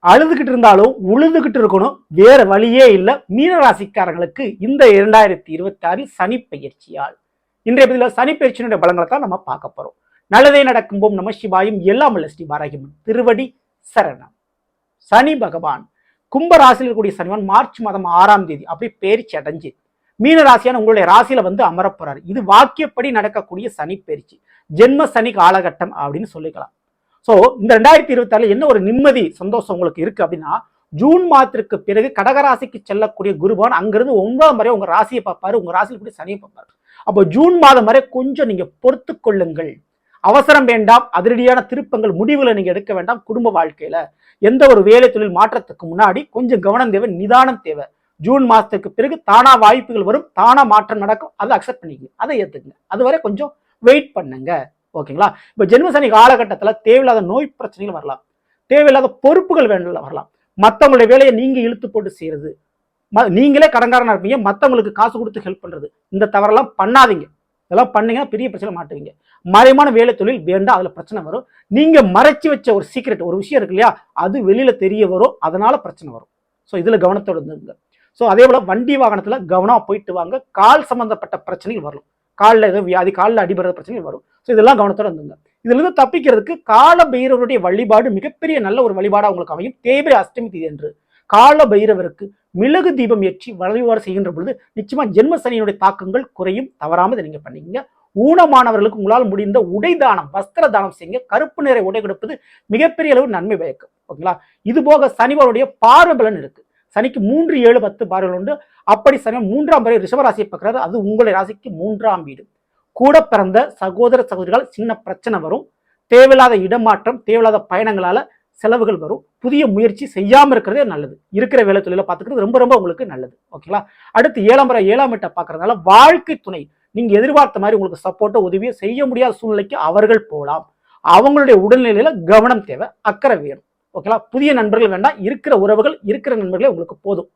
அழுதுகிட்டு இருந்தாலும் உழுதுகிட்டு இருக்கணும், வேற வழியே இல்லை. மீனராசிக்காரங்களுக்கு இந்த 2026 சனி பயிற்சியால் இன்றைய பதில சனி பயிற்சியினுடைய பலங்களை தான் நம்ம பார்க்க போறோம். நல்லதே நடக்கும்போது நம சிவாயும் எல்லாம் உள்ள ஸ்ரீ வாராகியம்மன் திருவடி சரணம். சனி பகவான் கும்ப ராசியில் இருக்கக்கூடிய சனிவான் மார்ச் மாதம் 6ஆம் தேதி அப்படி பயிற்சி அடைஞ்சு மீன ராசியான உங்களுடைய ராசியில வந்து அமரப்போறாரு. இது வாக்கியப்படி நடக்கக்கூடிய சனி பயிற்சி, ஜென்ம சனி காலகட்டம் அப்படின்னு சொல்லிக்கலாம். ஸோ இந்த 2026 என்ன ஒரு நிம்மதி சந்தோஷம் உங்களுக்கு இருக்கு அப்படின்னா, ஜூன் மாதத்திற்கு பிறகு கடகராசிக்கு செல்லக்கூடிய குருபவன் அங்கிருந்து 9ஆம் வரை உங்க ராசியை பார்ப்பாரு, உங்க ராசியில் கூடிய சனியை பார்ப்பாரு. அப்போ ஜூன் மாதம் வரை கொஞ்சம் நீங்க பொறுத்து கொள்ளுங்கள், அவசரம் வேண்டாம், அதிரடியான திருப்பங்கள் முடிவுகளை நீங்க எடுக்க வேண்டாம். குடும்ப வாழ்க்கையில எந்த ஒரு வேலை தொழில் மாற்றத்துக்கு முன்னாடி கொஞ்சம் கவனம் தேவை, நிதானம் தேவை. ஜூன் மாதத்துக்கு பிறகு தானா வாய்ப்புகள் வரும், தானா மாற்றம் நடக்கும், அதை அக்செப்ட் பண்ணிக்கங்க, அதை ஏத்துக்குங்க. அதுவரை கொஞ்சம் வெயிட் பண்ணுங்க. ஓகேங்களா? இப்ப ஜென்மசனி காலகட்டத்தில் தேவையில்லாத நோய் பிரச்சனைகள் வரலாம், தேவையில்லாத பொறுப்புகள் வேண்டாம் வரலாம், மற்றவங்களுடைய வேலையை நீங்க இழுத்து போட்டு செய்யறது, நீங்களே கடன்காரனா இருப்பீங்க, மற்றவங்களுக்கு காசு கொடுத்து ஹெல்ப் பண்றது, இந்த தவறெல்லாம் பண்ணாதீங்க. இதெல்லாம் பண்ணீங்கன்னா பெரிய பிரச்சனை மாட்டுவீங்க. மறைமான வேலை தொழில் வேண்டாம், அதுல பிரச்சனை வரும். நீங்க மறைச்சு வச்ச ஒரு சீக்ரெட் ஒரு விஷயம் இருக்கு இல்லையா, அது வெளியில தெரிய வரும், அதனால பிரச்சனை வரும். ஸோ இதுல கவனத்தோடு இருந்துங்க. ஸோ அதே போல வண்டி வாகனத்துல கவனமா போயிட்டு வாங்க. கால் சம்பந்தப்பட்ட பிரச்சனைகள் வரும், காலில் ஏதோ வியாதி, காலில் அடிபடுற பிரச்சனைகள் வரும். ஸோ இதெல்லாம் கவனத்தோடு இருந்துங்க. இதுல இருந்து தப்பிக்கிறதுக்கு கால பைரவருடைய வழிபாடு மிகப்பெரிய நல்ல ஒரு வழிபாடாக உங்களுக்கு அமையும். தேய்பிரை அஷ்டமி தேதி என்று கால பைரவருக்கு மிளகு தீபம் ஏற்றி வழிபாடு செய்கின்ற பொழுது நிச்சயமா ஜென்ம சனியினுடைய தாக்கங்கள் குறையும். தவறாமல் நீங்க பண்ணிக்கங்க. ஊனமானவர்களுக்கு உங்களால் முடிந்த உடை தானம், வஸ்திர தானம் செய்யுங்க. கருப்பு நிற உடை கொடுப்பது மிகப்பெரிய அளவு நன்மை பயக்கும். ஓகேங்களா? இது போக சனிவருடைய பார்வை பலன் இருக்கு. சனிக்கு 3, 7, 10 பார்வைகள் உண்டு. அப்படி சனி 3ஆம் வரை ரிஷபராசியை பார்க்கிறாரு, அது உங்களுடைய ராசிக்கு 3ஆம் வீடு. கூட பிறந்த சகோதர சகோதரிகள் சின்ன பிரச்சனை வரும், தேவையில்லாத இடமாற்றம், தேவையில்லாத பயணங்களால செலவுகள் வரும். புதிய முயற்சி செய்யாம இருக்கிறதே நல்லது. இருக்கிற வேலை தொழில பார்த்துக்கிறது ரொம்ப ரொம்ப உங்களுக்கு நல்லது. ஓகேங்களா? அடுத்து 7ஆம் வரை 7ஆம் வீட்டை பார்க்கறதுனால வாழ்க்கை துணை நீங்க எதிர்பார்த்த மாதிரி உங்களுக்கு சப்போர்ட்டோ உதவியோ செய்ய முடியாத சூழ்நிலைக்கு அவர்கள் போகலாம். அவங்களுடைய உடல்நிலையில கவனம் தேவை, அக்கறை வேணும். ஓகேங்களா? புதிய நண்பர்கள் வேண்டாம், இருக்கிற உறவுகள், இருக்கிற நண்பர்களே உங்களுக்கு போதும்.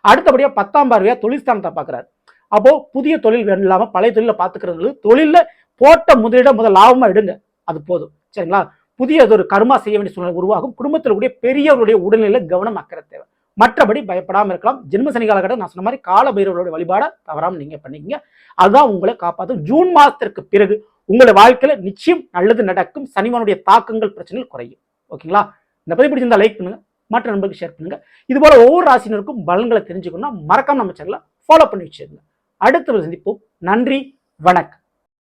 அடுத்தபடியா 10ஆம் பார்வையா தொழில் ஸ்தானத்தை பார்க்கிறாரு. அப்போ புதிய தொழில் இல்லாம பழைய தொழில பார்த்துக்கிறது, தொழில போட்ட முதலீட முதல் லாபமா எடுங்க, அது போதும். சரிங்களா? புதிய ஒரு கர்மா செய்ய வேண்டிய சூழ்நிலை உருவாகும். குடும்பத்தில் கூடிய பெரியவருடைய உடல்நிலையில கவனம் அக்கறை தேவை. மற்றபடி பயப்படாம இருக்கலாம். ஜென்ம சனி காலகட்டம் நான் சொன்ன மாதிரி கால பைரவருடைய வழிபாட தவறாம நீங்க பண்ணிக்கங்க, அதுதான் உங்களை காப்பாற்றும். ஜூன் மாதத்திற்கு பிறகு உங்களுடைய வாழ்க்கையில நிச்சயம் நல்லது நடக்கும். சனிவனுடைய தாக்கங்கள் பிரச்சனைகள் குறையும். ஓகேங்களா? இந்த பதிவு பிடிச்சிருந்தா லைக் பண்ணுங்க, மற்ற நண்பர்களுக்கு ஷேர் பண்ணுங்க. இது போல ஒவ்வொரு ராசினருக்கும் பலன்களை தெரிஞ்சுக்கணும்னா மறக்காம நம்ம சேனலை ஃபாலோ பண்ணி வச்சிருங்க. அடுத்த சந்திப்போம். நன்றி, வணக்கம்.